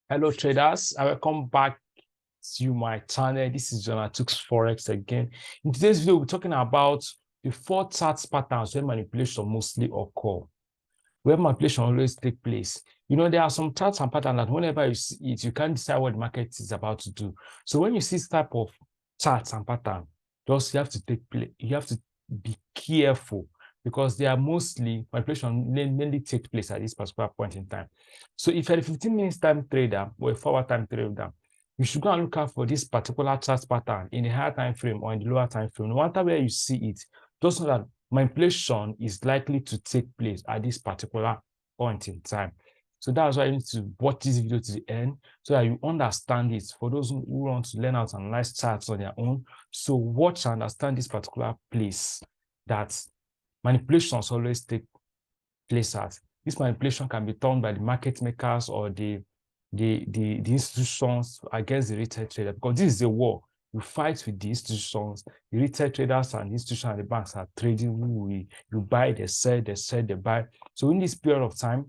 Hello traders, and welcome back to my channel. This is Jonathan's Forex again. In today's video, we're talking about the 4 chart patterns where manipulation mostly occur, where manipulation always take place. You know, there are some charts and patterns that whenever you see it, you can't decide what the market is about to do. So when you see this type of charts and pattern, just you have to be careful, because they are mostly manipulation mainly take place at this particular point in time. So if you're a 15 minutes time trader or a forward time trader, you should go and look out for this particular chart pattern in the higher time frame or in the lower time frame. No matter where you see it, just know that manipulation is likely to take place at this particular point in time. So that's why you need to watch this video to the end so that you understand it. For those who want to learn how to analyze charts on their own, so watch and understand this particular place that manipulations always take place at. This manipulation can be done by the market makers or the institutions against the retail trader, because this is a war. You fight with the institutions, the retail traders and the institutions and the banks are trading. You buy, they sell, they buy. So in this period of time,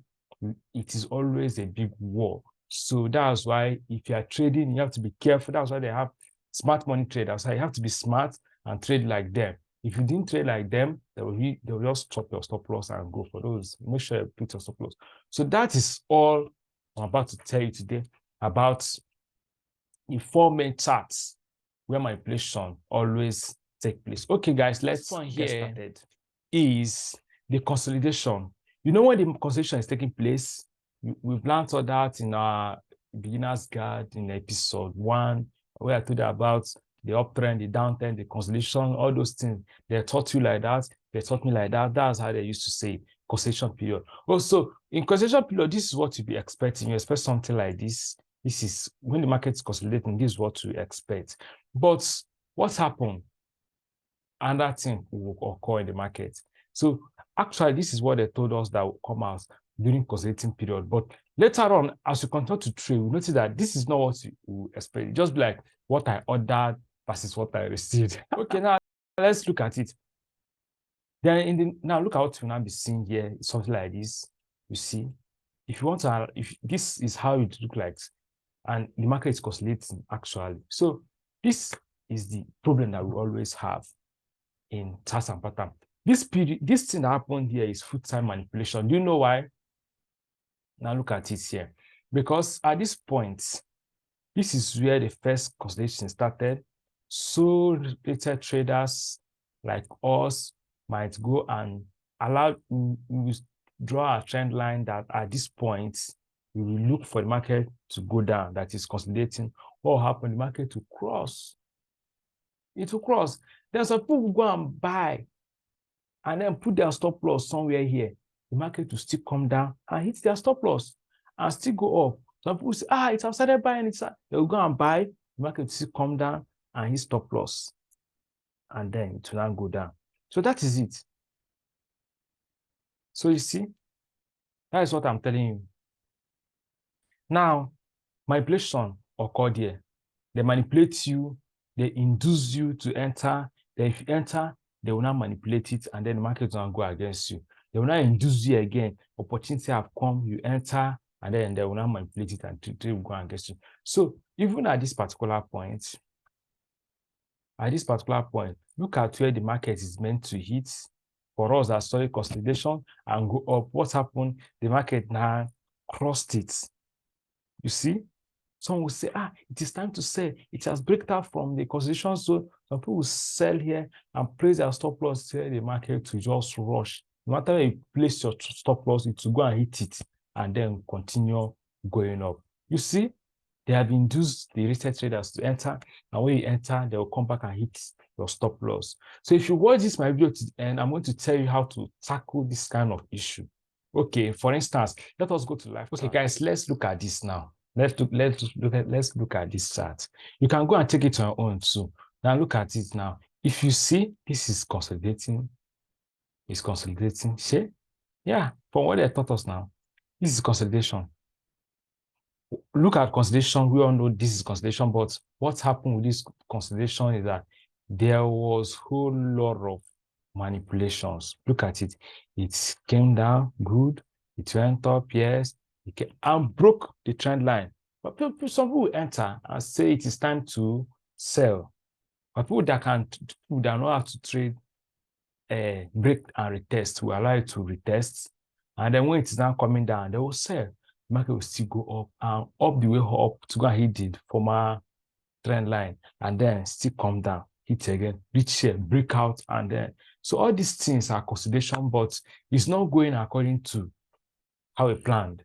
it is always a big war. So that's why if you are trading, you have to be careful. That's why they have smart money traders. So you have to be smart and trade like them. If you didn't trade like them, they will just chop your stop loss and go for those. Make sure you put your stop loss. So that is all I'm about to tell you today about the 4 main charts where manipulation always take place. Okay, guys, let's get started. Is the consolidation. You know when the consolidation is taking place? We've learned all that in our beginner's guide in episode 1, where I told you about the uptrend, the downtrend, the consolidation, all those things. They taught you like that. They taught me like that. That's how they used to say consolidation period. Also, in consolidation period, this is what you'll be expecting. You expect something like this. This is when the market is consolidating. This is what you expect. But what happened? Another thing will occur in the market. So actually, this is what they told us that will come out during consolidating period. But later on, as you continue to trade, we notice that this is not what you expect. Just be like what I ordered versus what I received. Okay, now let's look at it. Then now look at what we now be seeing here. Something like this. You see, if you want to, if this is how it look like, and the market is consolidating actually. So this is the problem that we always have in charts and pattern. This thing that happened here is full-time manipulation. Do you know why? Now look at it here. Because at this point, this is where the first consolidation started. So retail traders like us might go and draw a trend line that at this point, we will look for the market to go down, that is consolidating. What will happen? The market will cross. It will cross. Then some people will go and buy and then put their stop loss somewhere here. The market will still come down and hit their stop loss and still go up. Some people say, it has started buying. They will go and buy. The market will still come down and hit stop loss. And then it will not go down. So that is it. So you see, that is what I'm telling you. Now, manipulation occurred here. They manipulate you. They induce you to enter. Then if you enter, they will not manipulate it, and then the market will not go against you. They will not induce you again. Opportunity have come, you enter, and then they will not manipulate it and they will go against you. So even at this particular point, look at where the market is meant to hit. For us, that solid consolidation and go up. What happened? The market now crossed it. You see? Some will say, it is time to sell. It has breaked out from the consolidation zone. Some people will sell here and place their stop loss here. The market to just rush. No matter where you place your stop loss, it will go and hit it and then continue going up. You see, they have induced the retail traders to enter, and when you enter, they will come back and hit your stop loss. So if you watch this my video to the end, I'm going to tell you how to tackle this kind of issue. Okay, for instance, let us go to live. Okay, guys, let's look at this now. Let's look at this chart. You can go and take it on your own too. Now look at it now. If you see, this is consolidating. It's consolidating. See? Yeah, from what they taught us now, this is consolidation. Look at consolidation. We all know this is consolidation, but what happened with this consolidation is that there was a whole lot of manipulations. Look at it. It came down good. It went up, yes. And broke the trend line. But some people will enter and say it is time to sell. But people that know how to trade break and retest will allow it to retest. And then when it is now coming down, they will sell. The market will still go up and up the way up to go and hit the former trend line and then still come down, hit again, reach here, break out, and then so all these things are consideration, but it's not going according to how we planned.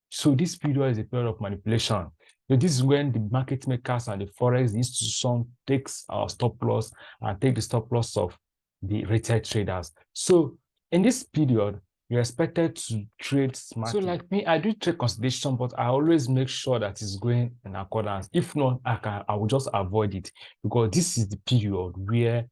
So this period is a period of manipulation. So this is when the market makers and the forex institution takes our stop loss and take the stop loss of the retail traders. So in this period, you're expected to trade smartly. So like me, I do trade consolidation, but I always make sure that it's going in accordance. If not, I will just avoid it because this is the period where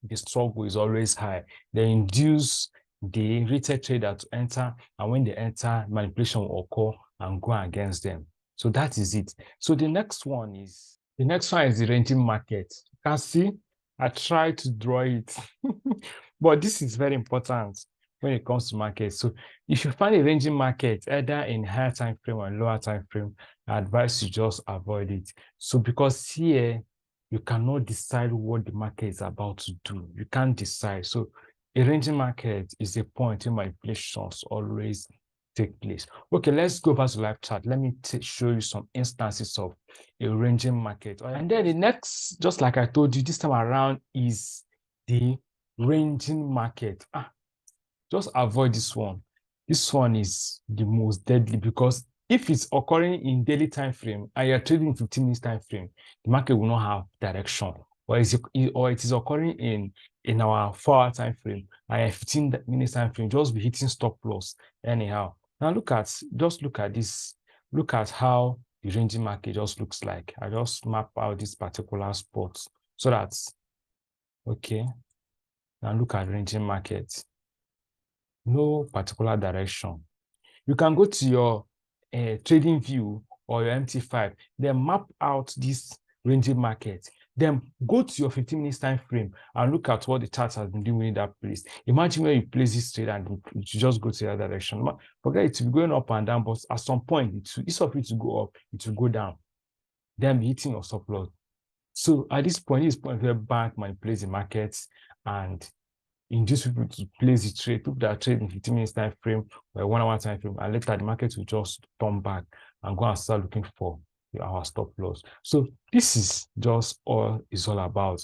the struggle is always high. They induce the retail trader to enter, and when they enter, manipulation will occur and go against them. So that is it. So the next one is the ranging market. You can see I try to draw it, but this is very important when it comes to market. So if you find a ranging market, either in higher time frame or lower time frame, I advise you just avoid it. So because here you cannot decide what the market is about to do. You can't decide. So a ranging market is a point in manipulations always take place. Okay, let's go back to live chart. Let me show you some instances of a ranging market. And then the next, just like I told you, this time around is the ranging market. Just avoid this one. This one is the most deadly because if it's occurring in daily time frame and you're trading in 15 minutes time frame, the market will not have direction. Or it is occurring in our 4-hour time frame and 15 minutes time frame, just be hitting stop loss anyhow. Now look at this. Look at how the ranging market just looks like. I just map out this particular spot so that, okay. Now look at ranging market. No particular direction. You can go to your trading view or your MT5, then map out this ranging market. Then go to your 15 minutes time frame and look at what the chart has been doing in that place. Imagine where you place this trade and you just go to the other direction. Forget it to be going up and down, but at some point, instead of it to go up, it will go down. Then be hitting your stop loss. So at this point where bank manipulates the markets and induce people to place the trade, people that trade in 15 minutes time frame or a 1-hour time frame, and later the market will just turn back and go and start looking for our stop loss. So this is just all it's all about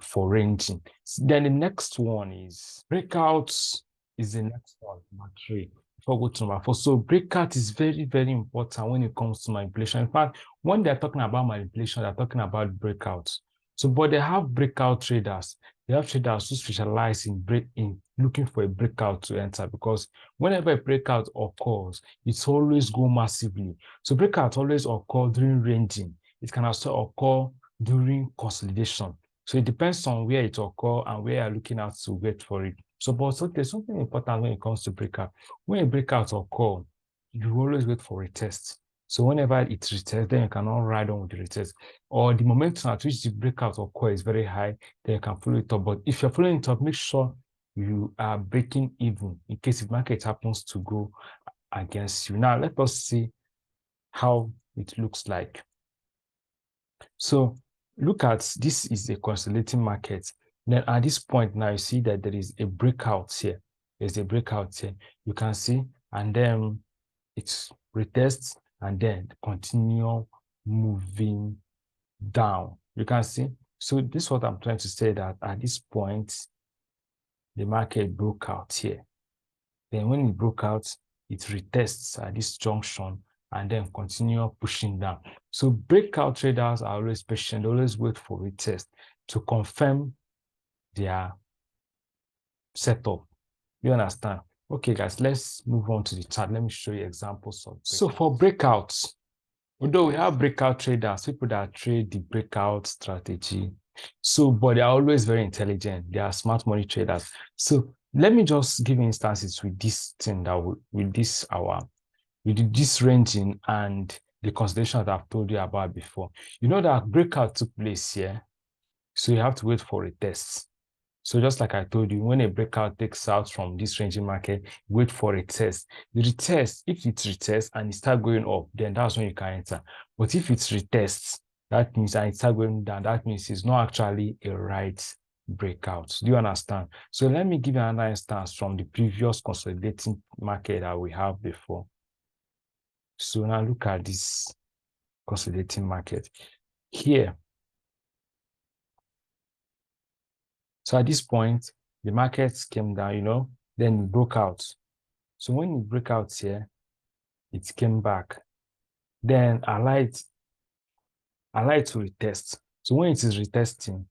for ranging. Then the next one is breakouts. Is the next one, number 3. Before we go to number 4. So breakout is very, very important when it comes to manipulation. In fact, when they're talking about manipulation, they're talking about breakouts. So, but they have breakout traders. They have traders who specialize in looking for a breakout to enter, because whenever a breakout occurs, it's always go massively. So breakout always occur during ranging. It can also occur during consolidation. So it depends on where it occurs and where you're looking at to wait for it. So, but there's something important when it comes to breakout. When a breakout occurs, you always wait for a test. So whenever it retests, then you cannot ride on with the retest. Or the momentum at which the breakout occur is very high, then you can follow it up. But if you're following it up, make sure you are breaking even in case the market happens to go against you. Now, let us see how it looks like. So look at this is a consolidating market. Then at this point now, you see that there is a breakout here. There's a breakout here. You can see, and then it's retests and then continue moving down. You can see. So this is what I'm trying to say, that at this point, the market broke out here. Then when it broke out, it retests at this junction and then continue pushing down. So breakout traders are always patient. They always wait for retest to confirm their setup. You understand? Okay, guys, let's move on to the chart. Let me show you examples of breakouts. So for breakouts, although we have breakout traders, people that trade the breakout strategy, so but they are always very intelligent. They are smart money traders. So let me just give instances with this thing that with this ranging and the consideration that I've told you about before. You know that breakout took place here, so you have to wait for a test. So just like I told you, when a breakout takes out from this ranging market, wait for a test. The retest, if it retests and it starts going up, then that's when you can enter. But if it retests, that means and it starts going down, that means it's not actually a right breakout. Do you understand? So let me give you another instance from the previous consolidating market that we have before. So now look at this consolidating market here. So at this point, the market came down, then it broke out. So when it broke out here, it came back. Then I like to retest. So when it is retesting,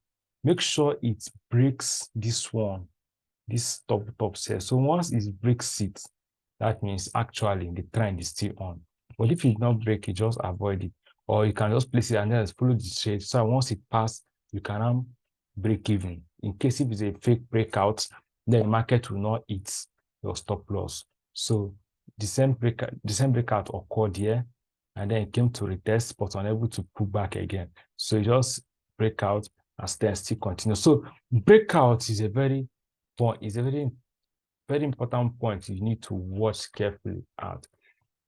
make sure it breaks this one, this top here. So once it breaks it, that means actually the trend is still on. But if it not break it, just avoid it. Or you can just place it and then follow the trade. So once it passes, you can break even. In case if it's a fake breakout, then the market will not hit your stop loss. So the same breakout occurred here, and then it came to retest, but unable to pull back again. So it just break out and then still continue. So breakout is a very important point you need to watch carefully at.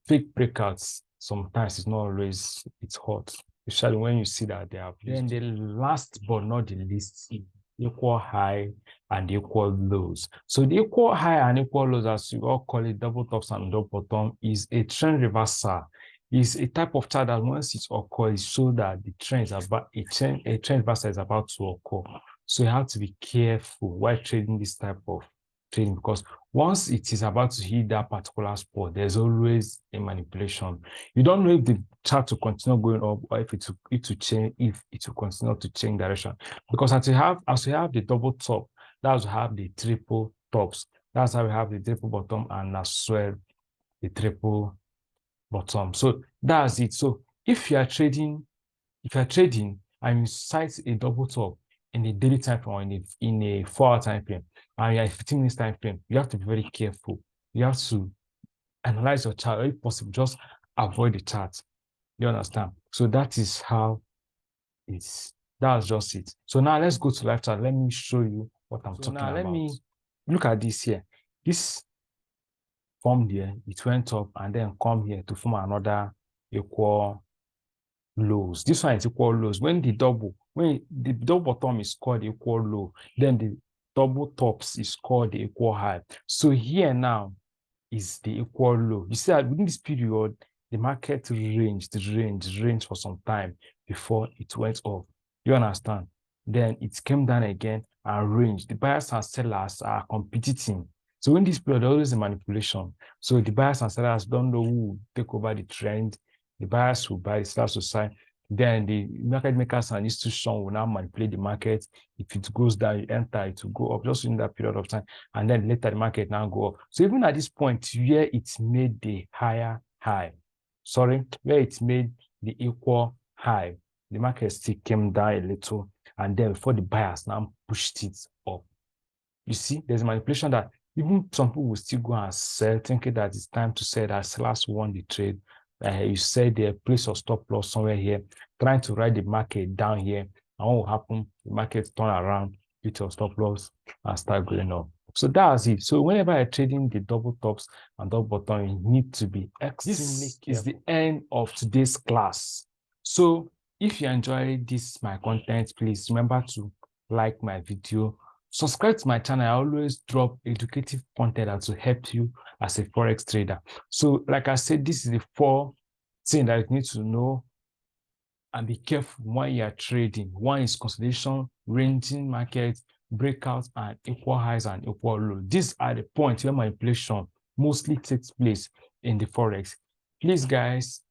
Fake breakouts sometimes it's not always hot, especially when you see that they have. Then the last but not the least, equal high and equal lows. So the equal high and equal lows, as you all call it, double tops and double bottom, is a trend reversal. Is a type of chart that once it occurs, it shows that the trend is about a trend reversal is about to occur. So you have to be careful while trading this type of trading, because once it is about to hit that particular spot, there's always a manipulation. You don't know if the chart will continue going up or if it will continue to change direction. Because as we have the double top, that's how we have the triple tops. That's how we have the triple bottom and as well the triple bottom. So that's it. So if you are trading and you sight a double top in a daily time frame or in a 4-hour time frame, and you are 15 minutes time frame, you have to be very careful. You have to analyze your chart, or if possible, just avoid the chart. You understand? So that is how that's just it. So now let's go to live chart. Let me show you what I'm talking about. Let me look at this here. This formed here, it went up and then come here to form another equal lows. This one is equal lows. When the double bottom is called the equal low, then the double tops is called the equal high. So here now is the equal low. You see that within this period, the market ranged for some time before it went up. You understand? Then it came down again and ranged. The buyers and sellers are competing. So in this period, there is a manipulation. So the buyers and sellers don't know who will take over the trend. The buyers will buy, the sellers will sell. Then the market makers and institutions will now manipulate the market. If it goes down, you enter, it will go up just in that period of time. And then later the market now go up. So even at this point where it's made the higher high, where it's made the equal high, the market still came down a little. And then before the buyers now pushed it up. You see, there's a manipulation that even some people will still go and sell, thinking that it's time to sell, that sellers won the trade. You said they place your stop loss somewhere here, trying to ride the market down here. And what will happen? The market turn around, hit your stop loss, and start going up. So that's it. So whenever you're trading the double tops and double bottom, you need to be extremely careful. This is the end of today's class. So if you enjoy my content, please remember to like my video. Subscribe to my channel. I always drop educative content that will help you as a forex trader. So like I said, this is the 4 things that you need to know and be careful when you are trading. One is consolidation, ranging market, breakouts, and equal highs and equal lows. These are the points where manipulation mostly takes place in the forex. Please guys,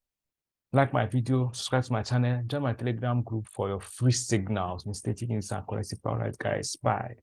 like my video, subscribe to my channel, join my Telegram group for your free signals, mistakes and corrective. All right guys, bye.